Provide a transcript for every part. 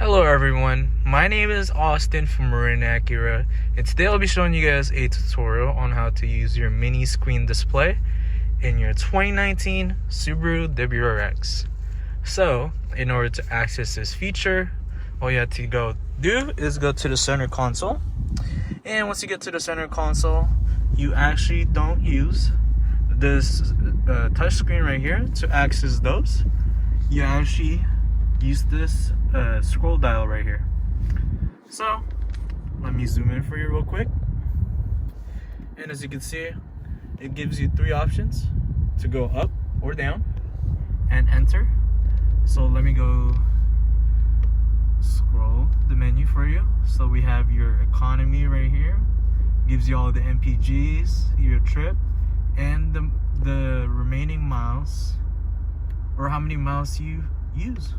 Hello everyone, my name is Austin from Wrx Acura, and today I'll be showing you guys a tutorial on how to use your mini screen display in your 2019 Subaru Wrx. So, in order to access this feature, all you have to do is go to the center console, and once you get to the center console, you actually don't use this touch screen right here to access those. You actually use this scroll dial right here. So let me zoom in for you real quick, and as you can see, it gives you three options to go up or down and enter. So let me go scroll the menu for you. So we have your economy right here, gives you all the MPGs, your trip, and the remaining miles, or how many miles you use.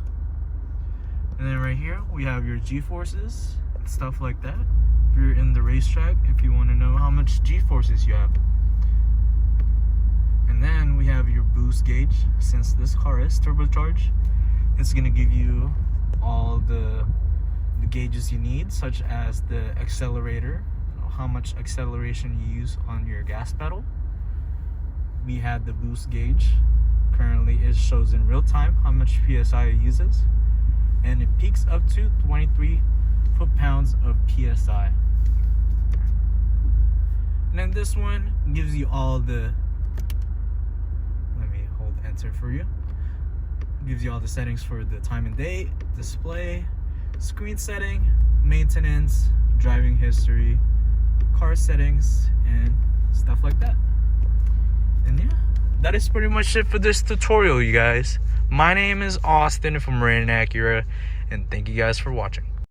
And then right here we have your G-forces and stuff like that. If you're in the racetrack, if you want to know how much G-forces you have. And then we have your boost gauge. Since this car is turbocharged, it's going to give you all the gauges you need, such as the accelerator, how much acceleration you use on your gas pedal. We had the boost gauge. Currently it shows in real time how much PSI it uses, and it peaks up to 23 foot-pounds of PSI. And then this one gives you all the, let me hold enter for you, gives you all the settings for the time and date, display, screen setting, maintenance, driving history, car settings, and stuff like that. And yeah, that is pretty much it for this tutorial, you guys. My name is Austin from Wrx Acura, and thank you guys for watching.